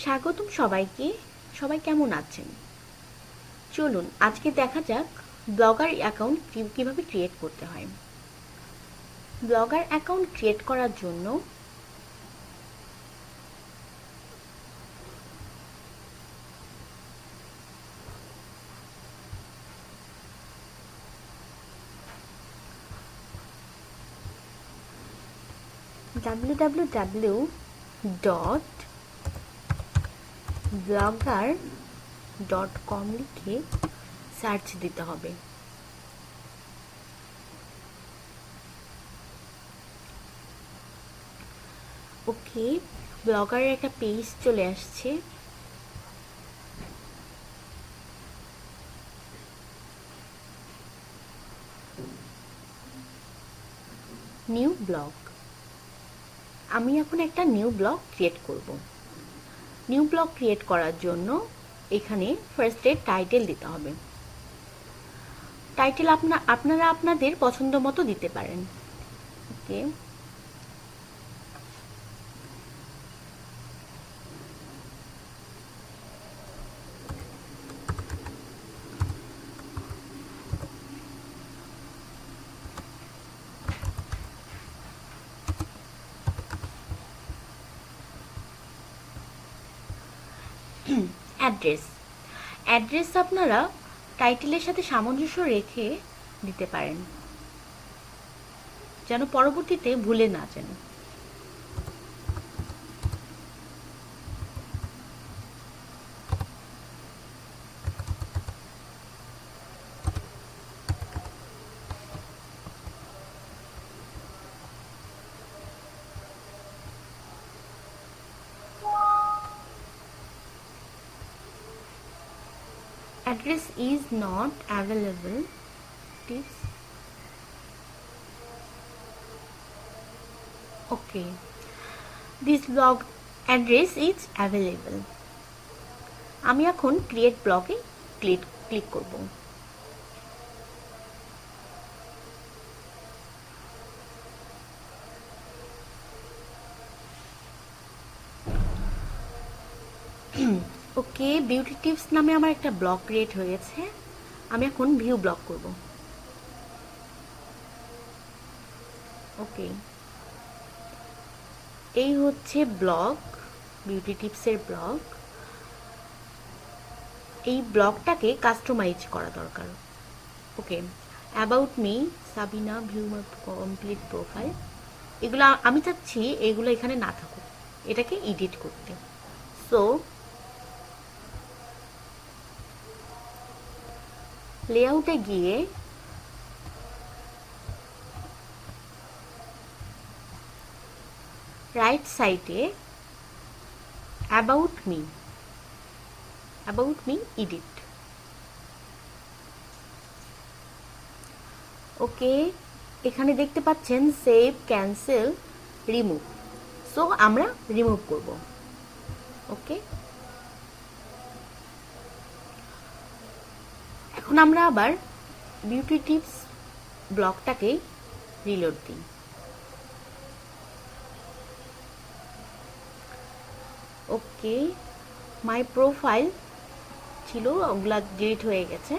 স্বাগতম সবাইকে। সবাই কেমন আছেন? চলুন আজকে দেখা যাক ব্লগার অ্যাকাউন্ট কিভাবে ক্রিয়েট করতে হয়। ব্লগার অ্যাকাউন্ট ক্রিয়েট করার জন্য www.blogger.com লিখে সার্চ দিতে হবে। ওকে, ব্লগারের একটা পেজ চলে আসছে। নিউ ব্লগ, আমি এখন একটা নিউ ব্লগ ক্রিয়েট করব। নিউ ব্লগ ক্রিয়েট করার জন্য এখানে ফার্স্টে টাইটেল দিতে হবে। টাইটেল আপনারা আপনাদের পছন্দ মতো দিতে পারেন। ওকে, অ্যাড্রেস আপনারা টাইটেলের সাথে সামঞ্জস্য রেখে দিতে পারেন, যেন পরবর্তীতে ভুলে না যান। Address is not available. This okay. This blog address is available. আমি এখন ক্রিয়েট ব্লগে ক্লিক করব। ওকে, বিউটি টিপস নামে আমার একটা ব্লগ ক্রিয়েট হয়েছে। আমি এখন ভিউ ব্লগ করব। ওকে, এই হচ্ছে ব্লগ, বিউটি টিপসের ব্লগ। এই ব্লগটাকে কাস্টমাইজ করা দরকার। Okay, about me, Sabina, view my complete profile, এগুলো আমি চাচ্ছি এগুলো এখানে না থাকুক, এটাকে এডিট করতে। সো লেআউটে গিয়ে রাইট সাইডে অ্যাবাউট মি এডিট। ওকে, এখানে দেখতে পাচ্ছেন সেভ, ক্যান্সেল, রিমুভ। সো আমরা রিমুভ করব। ওকে, এখন আমরা আবার বিউটি টিপস ব্লগটাকে রিলোড দিই। ওকে, মাই প্রোফাইল ছিল, ওগুলা ডিলিট হয়ে গেছে।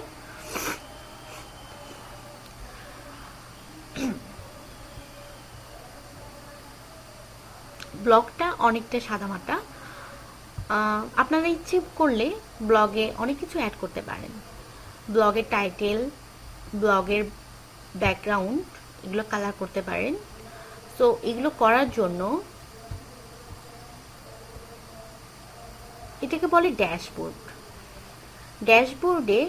ব্লগটা অনেকটা সাদামাটা। আপনারা ইচ্ছে করলে ব্লগে অনেক কিছু অ্যাড করতে পারেন। ব্লগের টাইটেল, ব্লগের ব্যাকগ্রাউন্ড, এগুলো কালার করতে পারেন। সো এগুলো করার জন্য এটাকে বলে ড্যাশবোর্ড। ড্যাশবোর্ডে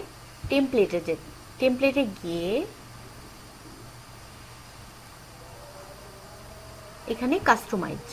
টেমপ্লেটে গিয়ে এখানে কাস্টমাইজ,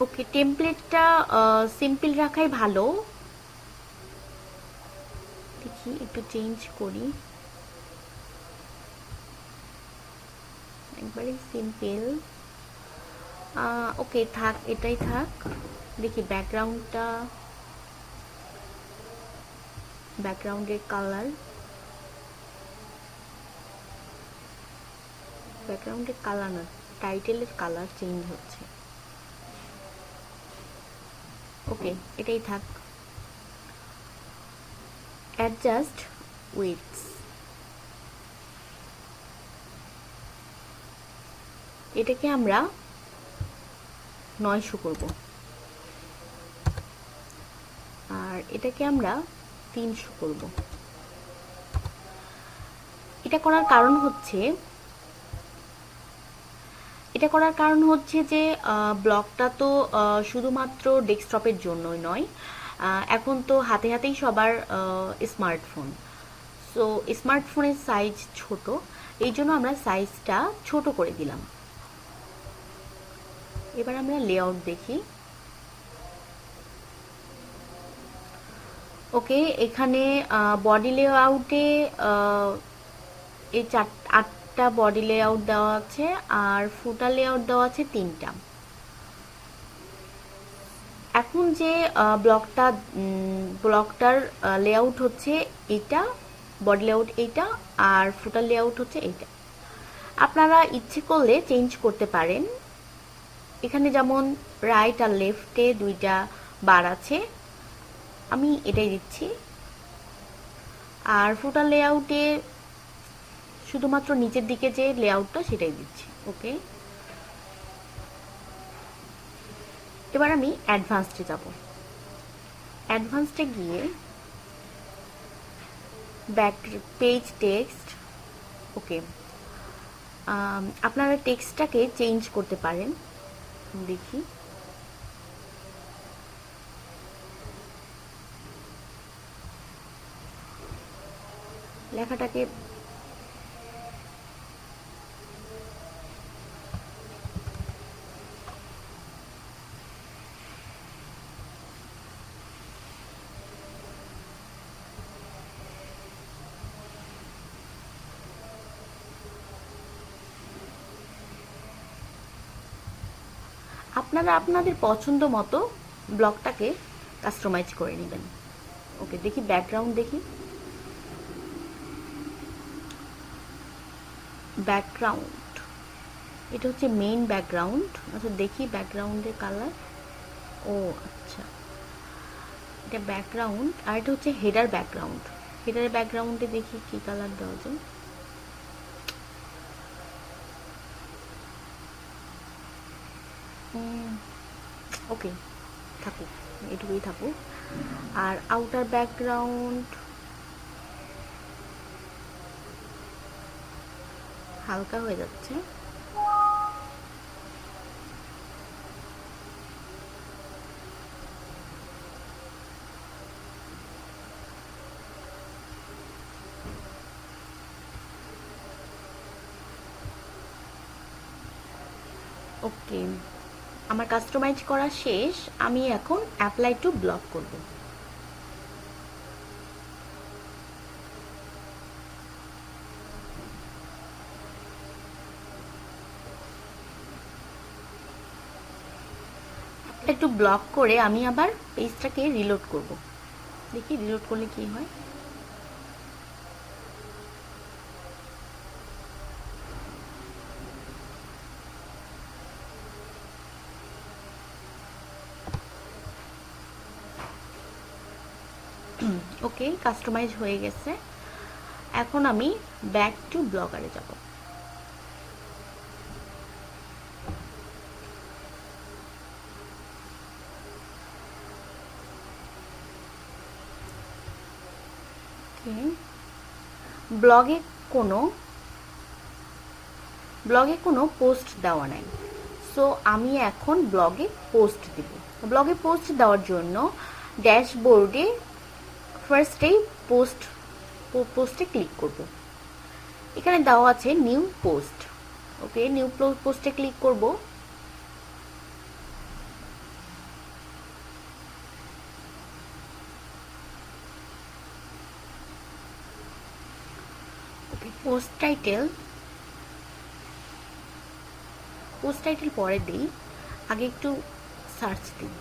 ওকে, টেমপ্লেটটা সিম্পল রাখাই ভালো। দেখি একটু চেঞ্জ করি, একবারে সিম্পল। ওকে থাক, এটাই থাক। দেখি ব্যাকগ্রাউন্ডের কালার, না, টাইটেলের কালার চেঞ্জ হচ্ছে। ওকে, এটাই থাক। অ্যাডজাস্ট উইডথ, এটাকে আমরা 900 করব, আর এটাকে আমরা 300 করব। এটা করার কারণ হচ্ছে যে ব্লগটা তো শুধুমাত্র ডেস্কটপের জন্যই নয়, এখন তো হাতে হাতেই সবার স্মার্টফোন। সো স্মার্টফোনের সাইজ ছোট, এই জন্য আমরা সাইজটা ছোট করে দিলাম। এবার আমরা লেআউট দেখি। ওকে, এখানে বডি লেআউটে এই 8টা বডি লেআউট দেওয়া আছে, আর ফুটার লেআউট দেওয়া আছে 3টা। এখন যে ব্লগটার লেআউট হচ্ছে এইটা, বডি লেআউট এইটা, আর ফুটার লেআউট হচ্ছে এইটা। আপনারা ইচ্ছে করলে চেঞ্জ করতে পারেন। এখানে যেমন রাইট আর লেফটে 2টা বার আছে, আমি এটাই দিচ্ছি। আর ফুটার লেআউটে শুধুমাত্র নিচের দিকে যে লেআউটটা সেটাই দিচ্ছি। ওকে, এবার আমি অ্যাডভান্সডে যাব। অ্যাডভান্সডে গিয়ে ব্যাক পেজ টেক্সট, ওকে, আপনারা টেক্সটটাকে চেঞ্জ করতে পারেন। দেখি, লেখাটাকে আপনারা আপনাদের পছন্দ মতো ব্লগটাকে কাস্টমাইজ করে নেবেন। ওকে, দেখি ব্যাকগ্রাউন্ড, দেখি ব্যাকগ্রাউন্ড, এটা হচ্ছে মেইন ব্যাকগ্রাউন্ড। আচ্ছা দেখি ব্যাকগ্রাউন্ডের কালার। ও আচ্ছা, এটা ব্যাকগ্রাউন্ড, আর এটা হচ্ছে হেডার ব্যাকগ্রাউন্ড। হেডারের ব্যাকগ্রাউন্ডে দেখি কি কালার দেওয়া যায়। ওকে, থাকুক, এটুকুই থাকুক। আর আউটার ব্যাকগ্রাউন্ড হালকা হয়ে যাচ্ছে। ওকে, আমার কাস্টমাইজ করা শেষ। আমি এখন অ্যাপ্লাই টু ব্লক করব। একটু ব্লক করে আমি আবার পেজটাকে রিলোড করব। দেখি রিলোড করলে কি হয়। ওকে, কাস্টমাইজ হয়ে গেছে। এখন আমি ব্যাক টু ব্লগারে যাব। ব্লগে কোনো পোস্ট দেওয়া নাই, সো আমি এখন ব্লগে পোস্ট দিব। ব্লগে পোস্ট দেওয়ার জন্য ড্যাশবোর্ডে ফার্স্টেই পোস্টে ক্লিক করব। এখানে দেওয়া আছে নিউ পোস্ট। ওকে, নিউ পোস্টে ক্লিক করব। পোস্ট টাইটেল পরে দিই, আগে একটু সার্চ দিই,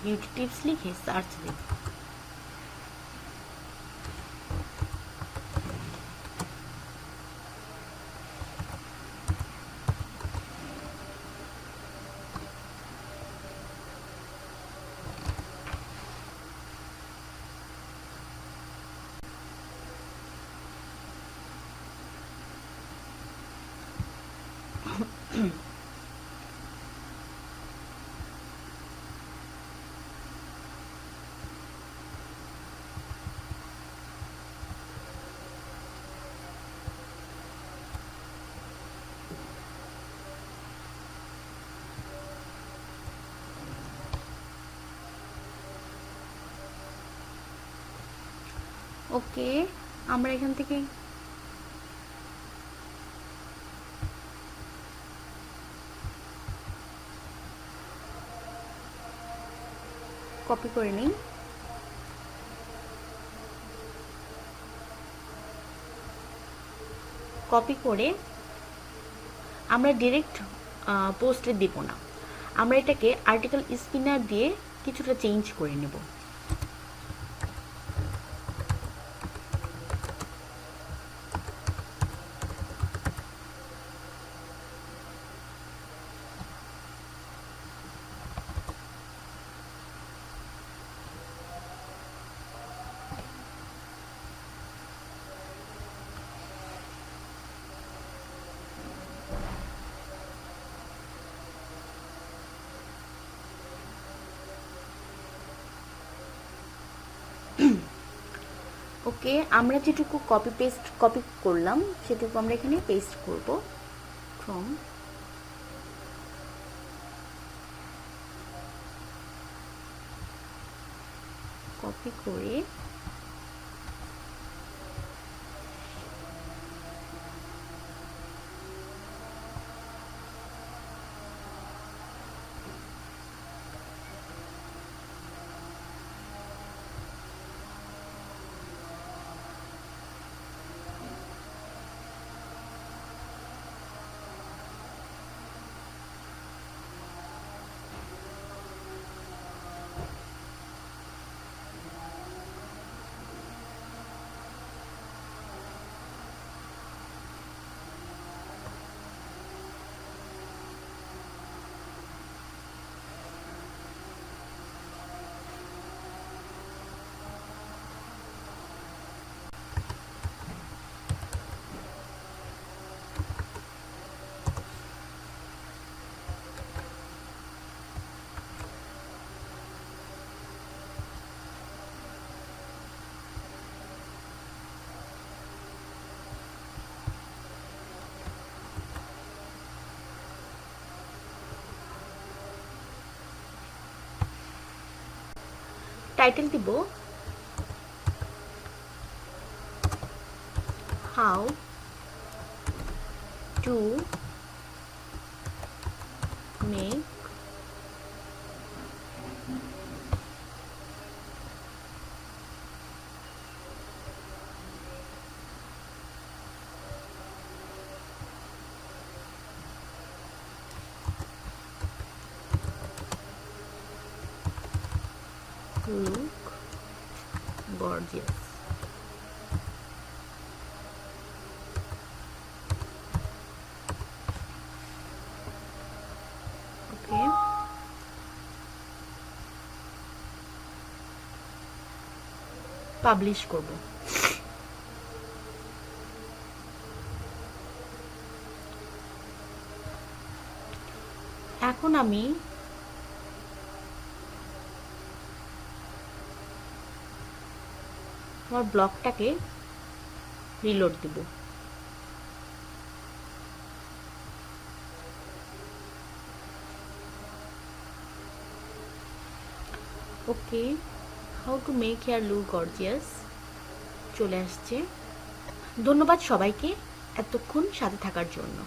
বিউটি টিপস লিখে সার্চ দিই। ওকে, আমরা এখান থেকে কপি করে নিই। কপি করে আমরা ডিরেক্ট পোস্টে দিব না, আমরা এটাকে আর্টিকেল স্পিনার দিয়ে কিছুটা চেঞ্জ করে নেব। ওকে, আমরা যেটুকু কপি করলাম সেটুকু আমরা এখানে পেস্ট করব। ফ্রম কপি করে টাইটেল দিব how to make look gorgeous. Okay. Publish করব। এখন আমি আমার ব্লগটাকে রিলোড দিব। Okay, how to make hair look gorgeous চলে আসছে। ধন্যবাদ সবাইকে এতক্ষণ সাথে থাকার জন্য।